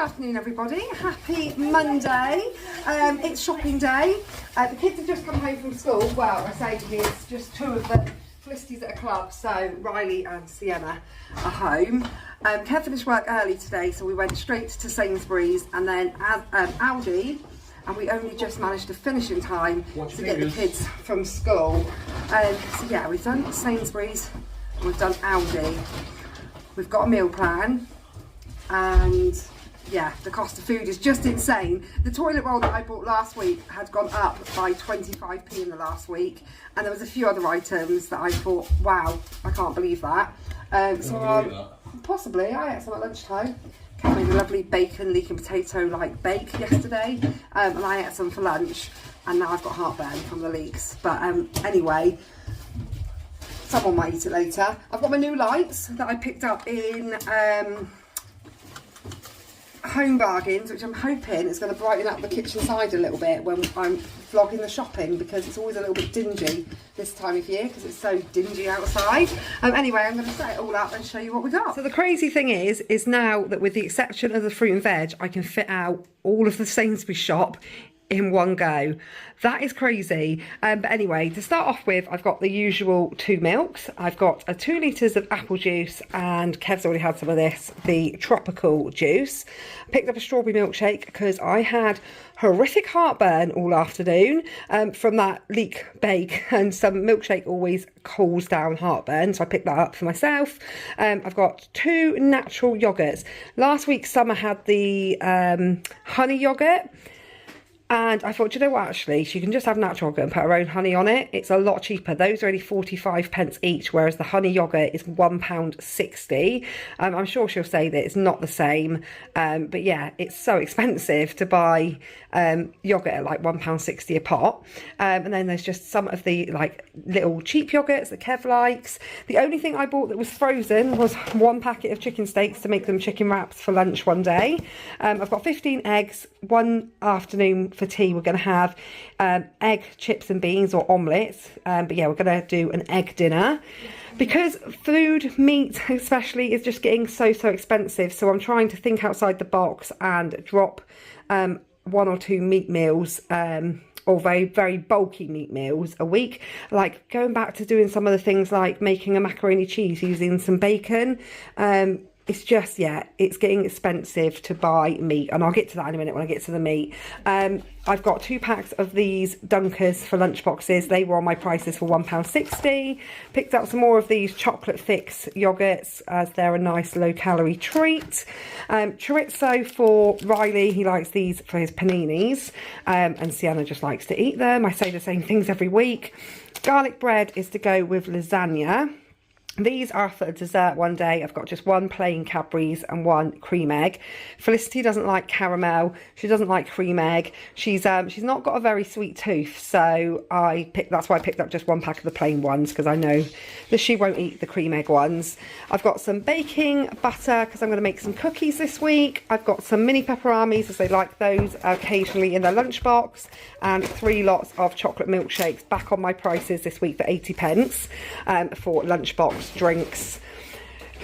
afternoon, everybody. Happy Monday. It's shopping day. The kids have just come home from school. Well, I say it's just two of the Felicity's at a club, so Riley and Sienna are home. Kev finished work early today, so we went straight to Sainsburys and then Aldi, and we only just managed to finish in time to get the kids from school. So yeah, we've done Sainsburys, we've done Aldi, we've got a meal plan, and yeah, the cost of food is just insane. The toilet roll that I bought last week had gone up by 25p in the last week, and there was a few other items that I thought, wow, I can't believe that. Possibly, I ate some at lunchtime. Kat made a lovely bacon, leek and potato like bake yesterday, and I ate some for lunch, and now I've got heartburn from the leeks. But anyway, someone might eat it later. I've got my new lights that I picked up in Home Bargains, which I'm hoping is going to brighten up the kitchen side a little bit when I'm vlogging the shopping, because it's always a little bit dingy this time of year because it's so dingy outside. Anyway, I'm going to set it all up and show you what we got. So the crazy thing is now that with the exception of the fruit and veg, I can fit out all of the Sainsbury's shop in one go. That is crazy. But anyway, to start off with, I've got the usual 2 milks. I've got 2 litres of apple juice, and Kev's already had some of this, the tropical juice. Picked up a strawberry milkshake because I had horrific heartburn all afternoon from that leek bake, and some milkshake always cools down heartburn, so I picked that up for myself. I've got 2 natural yogurts. Last week Summer had the honey yogurt, and I thought, you know what, actually, she can just have natural yogurt and put her own honey on it. It's a lot cheaper. Those are only 45p each, whereas the honey yogurt is £1.60. I'm sure she'll say that it's not the same, but yeah, it's so expensive to buy yogurt at like £1.60 a pot. And then there's just some of the like little cheap yogurts that Kev likes. The only thing I bought that was frozen was 1 packet of chicken steaks to make them chicken wraps for lunch one day. I've got 15 eggs. One afternoon for tea we're going to have egg, chips and beans, or omelettes, but yeah, we're going to do an egg dinner because food, meat especially, is just getting so expensive. So I'm trying to think outside the box and drop 1 or 2 meat meals, or very bulky meat meals a week, like going back to doing some of the things like making a macaroni cheese using some bacon. It's just, yeah, it's getting expensive to buy meat, and I'll get to that in a minute when I get to the meat. I've got 2 packs of these Dunkers for lunchboxes. They were on my prices for £1.60. Picked up some more of these chocolate fix yogurts, as they're a nice low-calorie treat. Chorizo for Riley. He likes these for his paninis, and Sienna just likes to eat them. I say the same things every week. Garlic bread is to go with lasagna. These are for a dessert one day. I've got just 1 plain Cadbury's and 1 cream egg. Felicity doesn't like caramel. She doesn't like cream egg. She's not got a very sweet tooth, so that's why I picked up just 1 pack of the plain ones, because I know that she won't eat the cream egg ones. I've got some baking butter because I'm going to make some cookies this week. I've got some mini pepperonis, as they like those occasionally in their lunchbox, and 3 lots of chocolate milkshakes, back on my prices this week for 80p for lunchbox drinks.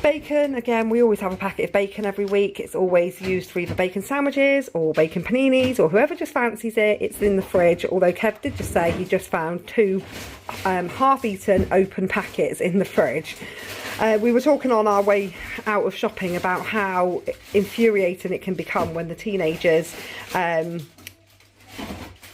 Bacon, again, we always have a packet of bacon every week. It's always used for either bacon sandwiches or bacon paninis, or whoever just fancies it. It's in the fridge, although Kev did just say he just found 2 half-eaten open packets in the fridge. We were talking on our way out of shopping about how infuriating it can become when the teenagers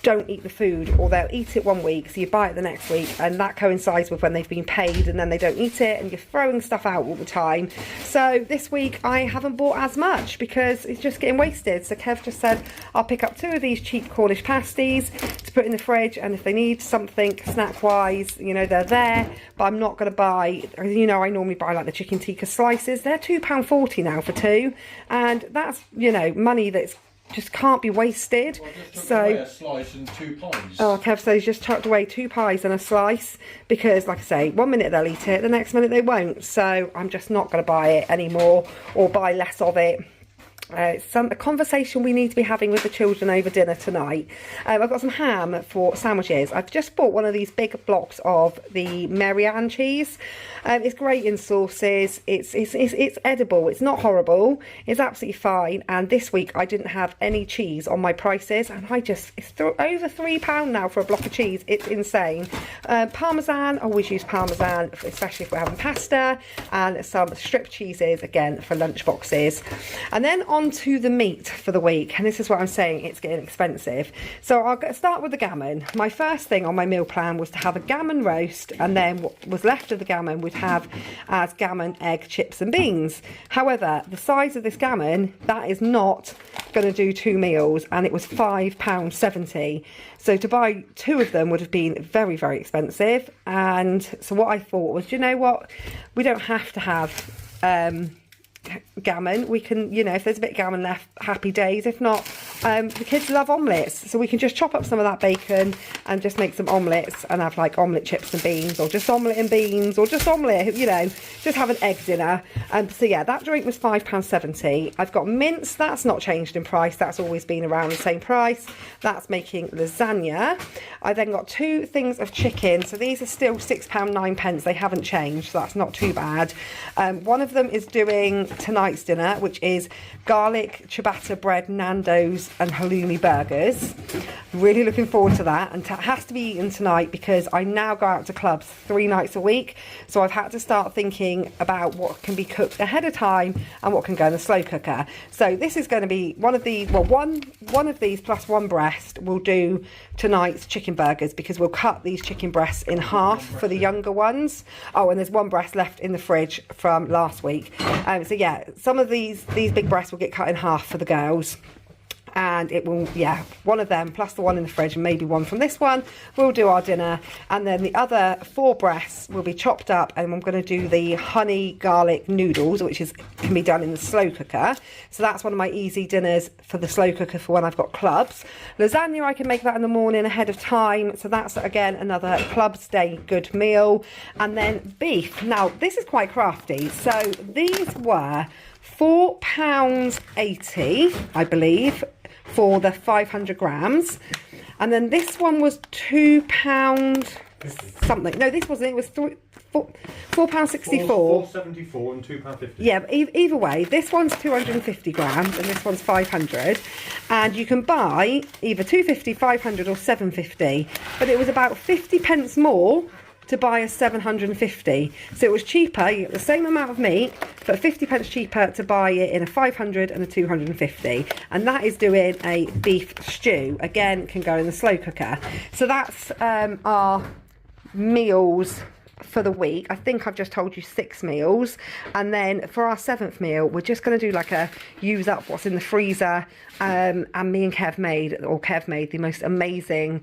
don't eat the food, or they'll eat it one week, so you buy it the next week, and that coincides with when they've been paid, and then they don't eat it, and you're throwing stuff out all the time. So this week I haven't bought as much because it's just getting wasted. So Kev just said I'll pick up 2 of these cheap Cornish pasties to put in the fridge, and if they need something snack wise, you know, they're there. But I'm not going to buy, you know, I normally buy like the chicken tikka slices. They're £2.40 now for 2, and that's, you know, money that's just can't be wasted. Well, so a slice and 2 pies. Oh, Kev says he's just chucked away 2 pies and a slice because, like I say, 1 minute they'll eat it, the next minute they won't. So I'm just not going to buy it anymore, or buy less of it. a conversation we need to be having with the children over dinner tonight. I've got some ham for sandwiches. I've just bought one of these big blocks of the Marianne cheese. It's great in sauces. It's edible. It's not horrible. It's absolutely fine. And this week I didn't have any cheese on my prices, and it's over £3 now for a block of cheese. It's insane. Parmesan, I always use Parmesan, especially if we're having pasta, and some strip cheeses again for lunch boxes. And then on to the meat for the week, and this is what I'm saying, it's getting expensive. So I'll start with the gammon. My first thing on my meal plan was to have a gammon roast, and then what was left of the gammon we'd have as gammon, egg, chips and beans. However, the size of this gammon, that is not going to do 2 meals, and it was £5.70. So to buy 2 of them would have been very, very expensive. And so what I thought was, you know what, we don't have to have gammon. We can, you know, if there's a bit of gammon left, happy days. If not, the kids love omelettes, so we can just chop up some of that bacon and just make some omelettes and have like omelette chips and beans, or just omelette and beans, or just omelette, you know, just have an egg dinner. So yeah, that drink was £5.70. I've got mince, that's not changed in price, that's always been around the same price. That's making lasagna. I then got 2 things of chicken, so these are still £6.09, they haven't changed, so that's not too bad. One of them is doing tonight's dinner, which is garlic ciabatta bread, Nando's and halloumi burgers. Really looking forward to that, and it has to be eaten tonight because I now go out to clubs 3 nights a week, so I've had to start thinking about what can be cooked ahead of time and what can go in the slow cooker. So this is going to be one of these, well, one of these plus 1 breast will do tonight's chicken burgers, because we'll cut these chicken breasts in half for the younger ones. Oh, and there's 1 breast left in the fridge from last week. So yeah, some of these big breasts will get cut in half for the girls, and it will, yeah, one of them plus the one in the fridge and maybe one from this one will do our dinner. And then the other 4 breasts will be chopped up, and I'm going to do the honey garlic noodles, which can be done in the slow cooker. So that's one of my easy dinners for the slow cooker for when I've got clubs. Lasagna, I can make that in the morning ahead of time, so that's again another clubs day good meal. And then beef. Now this is quite crafty. So these were £4.80, I believe, for the 500 grams, and then this one was £2 something. No, this wasn't. It was £4.64. £4.74 and £2.50. Yeah, but either way, this one's 250 grams and this one's 500, and you can buy either 250, 500, or 750. But it was about 50p more to buy a 750, so it was cheaper. You get the same amount of meat, but 50p cheaper to buy it in a 500 and a 250, and that is doing a beef stew. Again, can go in the slow cooker. So that's our meals for the week. I think I've just told you 6 meals, and then for our 7th meal we're just going to do like a use up what's in the freezer, and me and Kev made the most amazing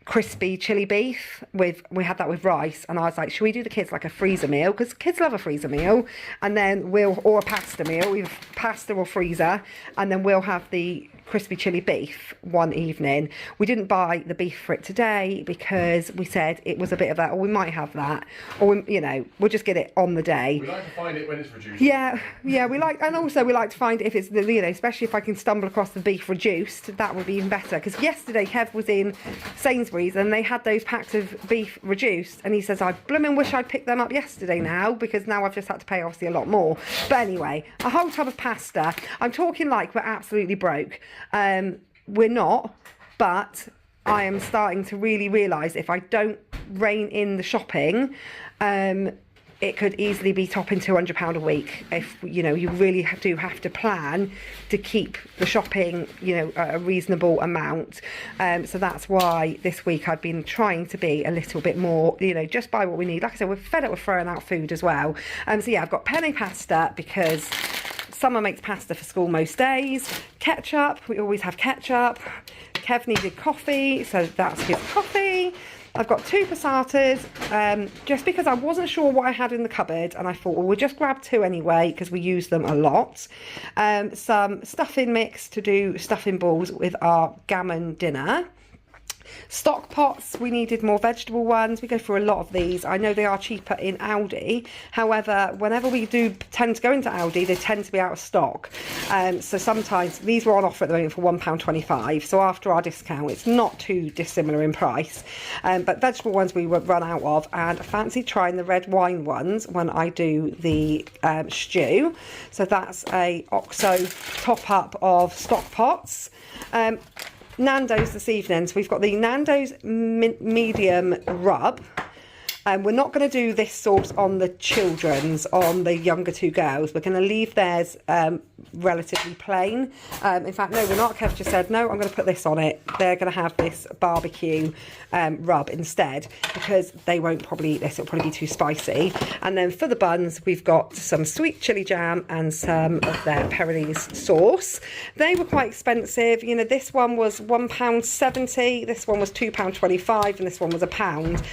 crispy chili beef. We had that with rice, and I was like, should we do the kids like a freezer meal, because kids love a freezer meal, and then or a pasta meal, either pasta or freezer, and then we'll have the crispy chili beef one evening. We didn't buy the beef for it today because we said it was a bit of that, or we might have that, or we'll just get it on the day. We like to find it when it's reduced. Yeah, we like to find it if it's especially if I can stumble across the beef reduced, that would be even better. Because yesterday Kev was in Sainsburys and they had those packs of beef reduced, and he says, I blooming wish I'd picked them up yesterday now, because now I've just had to pay obviously a lot more. But anyway, a whole tub of pasta. I'm talking like we're absolutely broke. We're not, but I am starting to really realise if I don't rein in the shopping, it could easily be topping £200 a week. If you really do have to plan to keep the shopping at a reasonable amount. So that's why this week I've been trying to be a little bit more, just buy what we need. Like I said, we're fed up with throwing out food as well. So yeah, I've got penne pasta because Summer makes pasta for school most days. Ketchup, we always have ketchup. Kev needed coffee, so that's his coffee. I've got 2 passatas, just because I wasn't sure what I had in the cupboard, and I thought, well, we'll just grab 2 anyway, because we use them a lot. Some stuffing mix to do stuffing balls with our gammon dinner. Stock pots, we needed more vegetable ones. We go through a lot of these. I know they are cheaper in Aldi. However, whenever we do tend to go into Aldi, they tend to be out of stock. So sometimes these were on offer at the moment for £1.25. So after our discount, it's not too dissimilar in price. But vegetable ones we were run out of, and I fancy trying the red wine ones when I do the stew. So that's a OXO top up of stock pots. Nando's this evening, so we've got the Nando's medium rub. We're not going to do this sauce on the children's, on the younger two girls. We're going to leave theirs relatively plain. In fact, no, we're not. Kev just said, no, I'm going to put this on it. They're going to have this barbecue rub instead, because they won't probably eat this. It'll probably be too spicy. And then for the buns, we've got some sweet chilli jam and some of their Peronese sauce. They were quite expensive. You know, this one was £1.70, this one was £2.25, and this one was £1.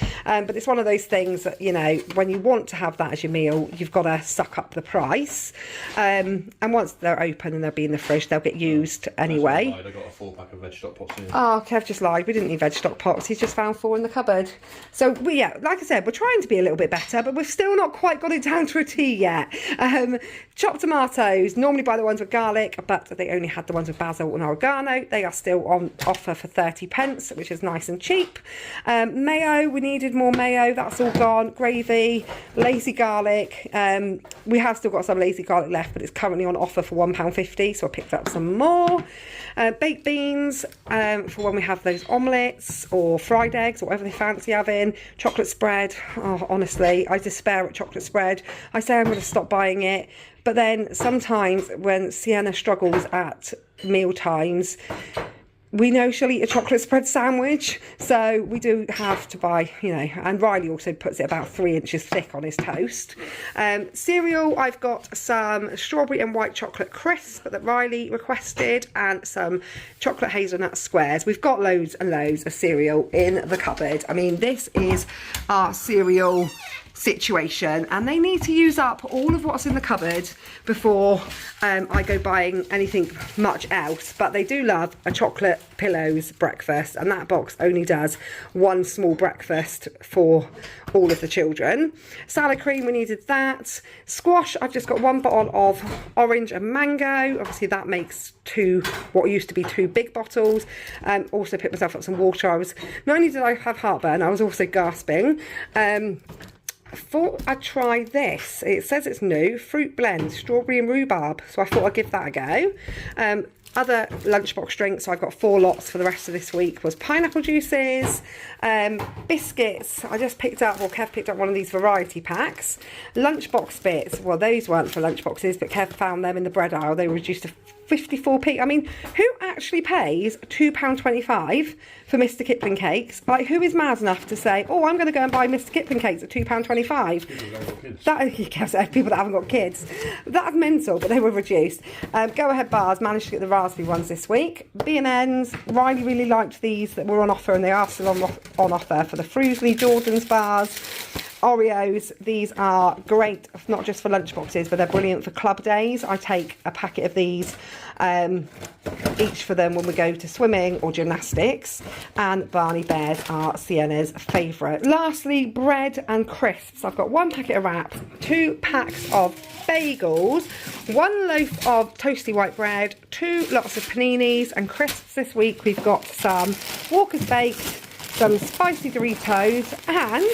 But it's one of those things that, you know, when you want to have that as your meal, you've got to suck up the price. And once they're open and they'll be in the fridge, they'll get used anyway. I got a full pack of veg stock pots in. Oh, Kev just lied. We didn't need veg stock pots. He's just found 4 in the cupboard. So, yeah, like I said, we're trying to be a little bit better, but we've still not quite got it down to a T yet. Chopped tomatoes, normally buy the ones with garlic, but they only had the ones with basil and oregano. They are still on offer for 30p, which is nice and cheap. Mayo, we needed more mayo. That's all gone. Gravy, lazy garlic. We have still got some lazy garlic left, but it's currently on offer for £1.50, so I picked up some more. Baked beans for when we have those omelettes or fried eggs or whatever they fancy having. Chocolate spread. Oh, honestly, I despair at chocolate spread. I say I'm going to stop buying it, but then sometimes when Sienna struggles at meal times, we know she'll eat a chocolate spread sandwich, so we do have to buy, you know, and Riley also puts it about 3 inches thick on his toast. Cereal, I've got some strawberry and white chocolate crisp that Riley requested, and some chocolate hazelnut squares. We've got loads and loads of cereal in the cupboard. I mean, this is our cereal situation, and they need to use up all of what's in the cupboard before I go buying anything much else. But they do love a chocolate pillows breakfast, and that box only does one small breakfast for all of the children. Salad cream, we needed that. Squash, I've just got 1 bottle of orange and mango. Obviously that makes what used to be 2 big bottles. Also picked myself up some water. Not only did I have heartburn, I was also gasping. Thought I'd try this. It says it's new, fruit blend, strawberry and rhubarb, so I thought I'd give that a go. Other lunchbox drinks, so I've got 4 lots for the rest of this week, was pineapple juices, biscuits. I just picked up, well, Kev picked up one of these variety packs. Lunchbox bits, well, those weren't for lunchboxes, but Kev found them in the bread aisle. They were reduced to 54p. I mean, who actually pays £2.25 for Mr. Kipling cakes? Like, who is mad enough to say, oh, I'm going to go and buy Mr. Kipling cakes at £2.25? People that haven't got kids. That's mental, but they were reduced. Go Ahead bars, managed to get the raspberry ones this week. B&N's, Riley really liked these that were on offer, and they are still on offer for the Fruisley Jordan's bars. Oreos, these are great, not just for lunchboxes, but they're brilliant for club days. I take a packet of these each for them when we go to swimming or gymnastics. And Barney Bears are Sienna's favourite. Lastly, bread and crisps. I've got 1 packet of wraps, 2 packs of bagels, 1 loaf of toasty white bread, 2 lots of paninis, and crisps this week. We've got some Walker's Baked, some spicy Doritos, and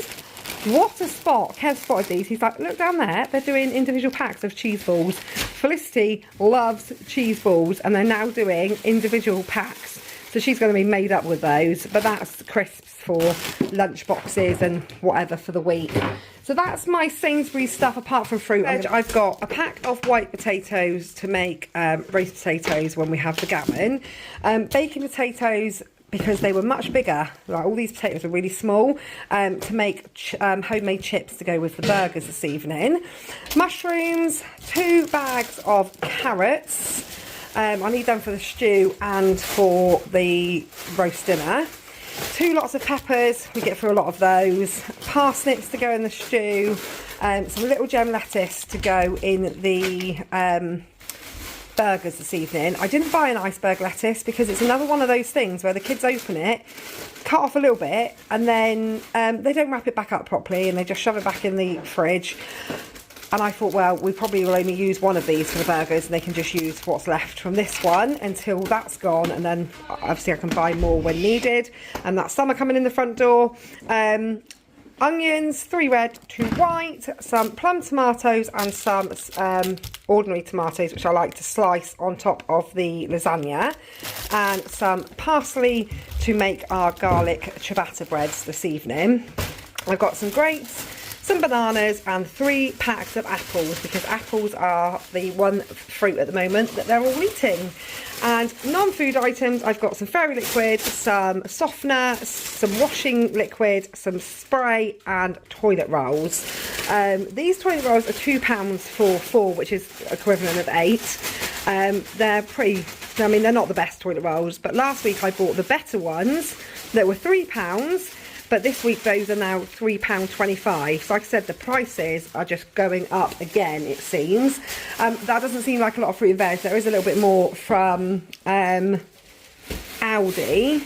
what a spot. Kev spotted these. He's like, look down there. They're doing individual packs of cheese balls. Felicity loves cheese balls, and they're now doing individual packs. So she's going to be made up with those. But that's crisps for lunch boxes and whatever for the week. So that's my Sainsbury's stuff apart from fruit. I've got a pack of white potatoes to make roast potatoes when we have the gammon. Baking potatoes, because they were much bigger, like all these potatoes are really small, to make homemade chips to go with the burgers this evening. Mushrooms, 2 bags of carrots. I need them for the stew and for the roast dinner. 2 lots of peppers, we get through a lot of those. Parsnips to go in the stew. Some little gem lettuce to go in the burgers this evening. I didn't buy an iceberg lettuce because it's another one of those things where the kids open it, cut off a little bit, and then they don't wrap it back up properly and they just shove it back in the fridge. And I thought, well, we probably will only use one of these for the burgers and they can just use what's left from this one until that's gone, and then obviously I can buy more when needed. And that's summer coming in the front door. Onions, 3 red, 2 white, some plum tomatoes and some ordinary tomatoes, which I like to slice on top of the lasagna, and some parsley to make our garlic ciabatta breads this evening. I've got some grapes, some bananas and 3 packs of apples, because apples are the one fruit at the moment that they're all eating. And non-food items, I've got some fairy liquid, some softener, some washing liquid, some spray and toilet rolls. These toilet rolls are £2 for 4, which is equivalent of 8. They're pretty, I mean, they're not the best toilet rolls, but last week I bought the better ones that were £3. But this week those are now £3.25. So like I said, the prices are just going up again, it seems. That doesn't seem like a lot of fruit and veg. There is a little bit more from Aldi.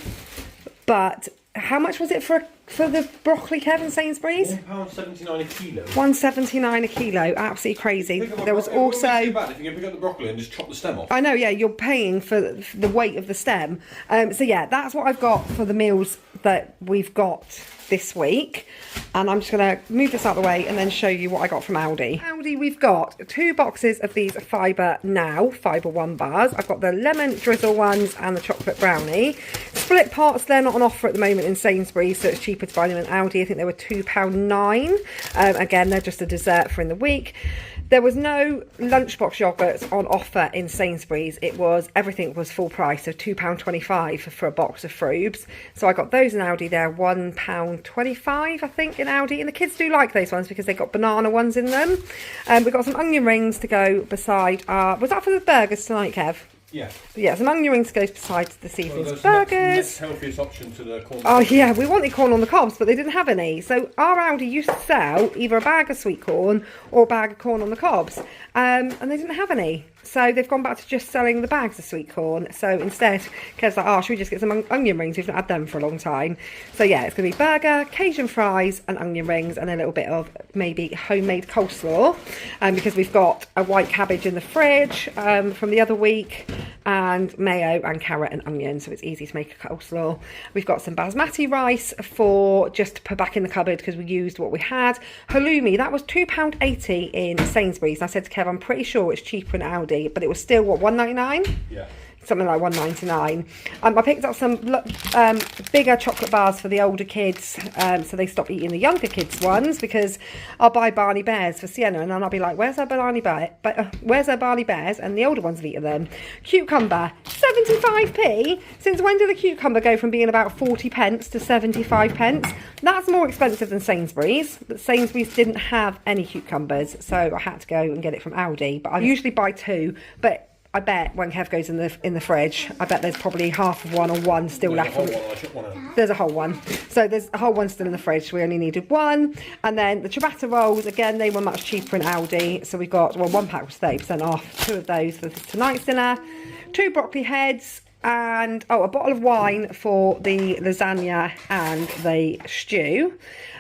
But how much was it for the broccoli, Kevin, Sainsbury's? £1.79 a kilo. £1.79 a kilo, absolutely crazy. There was also... It wouldn't be too bad if you can pick up the broccoli and just chop the stem off. I know, yeah, you're paying for the weight of the stem. So yeah, that's what I've got for the meals that we've got this week. And I'm just going to move this out of the way and then show you what I got from Aldi. Aldi, we've got 2 boxes of these Fibre Now Fibre One bars. I've got the lemon drizzle ones and the chocolate brownie. Split pots, they're not on offer at the moment in Sainsbury's, so it's cheaper to buy them in Aldi. I think they were £2.09. Again, they're just a dessert for in the week. There was no Lunchbox yogurts on offer in Sainsbury's. Everything was full price, so £2.25 for a box of Frubes. So I got those in Aldi. They're £1.25, I think, in Aldi. And the kids do like those ones because they've got banana ones in them. We've got some onion rings to go beside our... Was that for the burgers tonight, Kev? Yeah. Yeah, some onion rings to go beside this evening's burgers. Next healthiest option to the corn. Oh yeah, we wanted corn on the cobs, but they didn't have any. So our Aldi used to sell either a bag of sweet corn or a bag of corn on the cobs, and they didn't have any. So they've gone back to just selling the bags of sweet corn. So instead, Kev's like, oh, should we just get some onion rings? We've not had them for a long time. So yeah, it's going to be burger, Cajun fries and onion rings, and a little bit of maybe homemade coleslaw. Because we've got a white cabbage in the fridge from the other week, and mayo and carrot and onion, so it's easy to make a coleslaw. We've got some basmati rice for just to put back in the cupboard because we used what we had. Halloumi, that was £2.80 in Sainsbury's. I said to Kev, I'm pretty sure it's cheaper in Aldi, but it was still, what, £1.99? Yeah. Something like £1.99. I picked up some bigger chocolate bars for the older kids, so they stop eating the younger kids' ones, because I'll buy Barney Bears for Sienna, and then I'll be like, where's her Barney Bear? Where's her Barney Bears? And the older ones have eaten them. Cucumber, 75p. Since when did the cucumber go from being about 40 pence to 75 pence? That's more expensive than Sainsbury's, but Sainsbury's didn't have any cucumbers, so I had to go and get it from Aldi. But I usually buy 2, but I bet when Kev goes in the fridge, I bet there's probably half of one or one still left. There's a whole one. So there's a whole one still in the fridge. We only needed 1. And then the ciabatta rolls, again, they were much cheaper in Aldi. So we got, well, 1 pack was 30% off. 2 of those for tonight's dinner. 2 broccoli heads. And, a bottle of wine for the lasagna and the stew.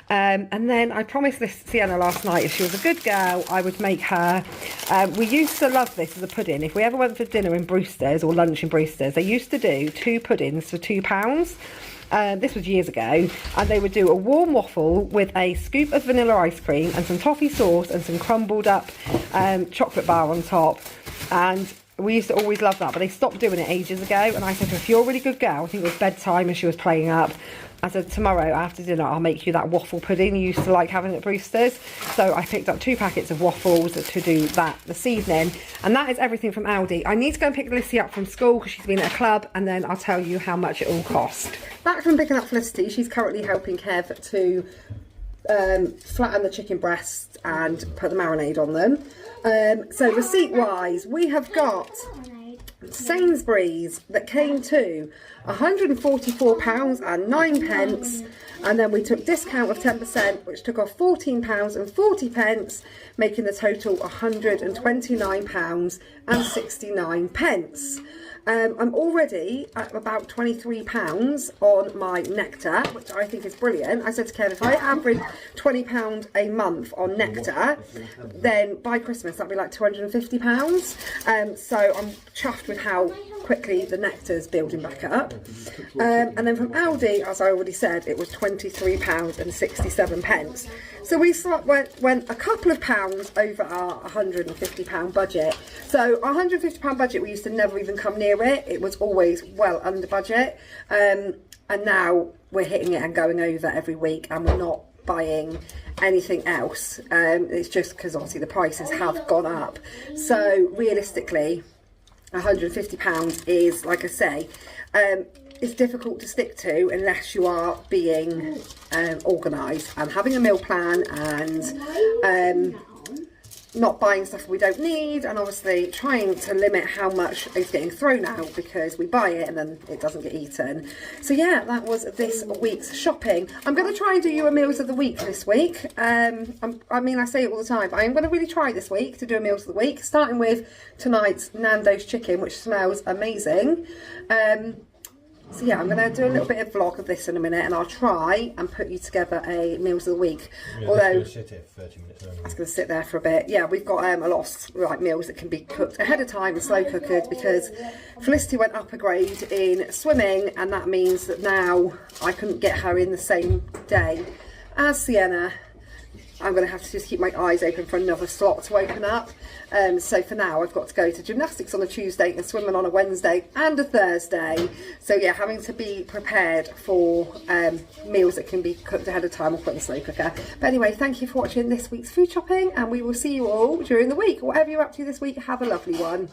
And then I promised this Sienna last night, if she was a good girl, I would make her, we used to love this as a pudding. If we ever went for dinner in Brewster's or lunch in Brewster's, they used to do 2 puddings for £2. This was years ago, and they would do a warm waffle with a scoop of vanilla ice cream and some toffee sauce and some crumbled up chocolate bar on top. And we used to always love that, but they stopped doing it ages ago. And I said to her, if you're a really good girl, I think it was bedtime and she was playing up, I said, tomorrow after dinner I'll make you that waffle pudding you used to like having at Brewster's. So I picked up 2 packets of waffles to do that this evening. And that is everything from Aldi. I need to go and pick Lissy up from school because she's been at a club, and then I'll tell you how much it all cost. Back from picking up Felicity, she's currently helping Kev to flatten the chicken breasts and put the marinade on them. So receipt wise, we have got Sainsburys that came to £144.09, and then we took discount of 10%, which took off £14.40, making the total £129.69. I'm already at about £23 on my nectar, which I think is brilliant. I said to Kev, if I average £20 a month on nectar, then by Christmas that'll be like £250. So I'm chuffed with how quickly the nectar's building back up. And then from Aldi, as I already said, it was £23.67. So we went a couple of pounds over our £150 budget. So our £150 budget, we used to never even come near it. It was always well under budget. And now we're hitting it and going over every week, and we're not buying anything else. It's just because obviously the prices have gone up. So realistically, £150 is, like I say, it's difficult to stick to unless you are being organised and having a meal plan and not buying stuff we don't need, and obviously trying to limit how much is getting thrown out because we buy it and then it doesn't get eaten. So yeah, that was this week's shopping. I'm going to try and do you a meals of the week this week. I mean, I say it all the time, but I'm going to really try this week to do a meals of the week, starting with tonight's Nando's chicken, which smells amazing. So yeah, I'm going to do a little bit of vlog of this in a minute, and I'll try and put you together a meals of the week. Yeah, although sit here for 30 minutes. it's going to sit there for a bit. Yeah, we've got a lot of meals that can be cooked ahead of time and slow cooked, because Felicity went up a grade in swimming, and that means that now I couldn't get her in the same day as Sienna. I'm going to have to just keep my eyes open for another slot to open up. So for now, I've got to go to gymnastics on a Tuesday and swimming on a Wednesday and a Thursday. So yeah, having to be prepared for meals that can be cooked ahead of time or put in the slow cooker. But anyway, thank you for watching this week's food shopping, and we will see you all during the week. Whatever you're up to this week, have a lovely one.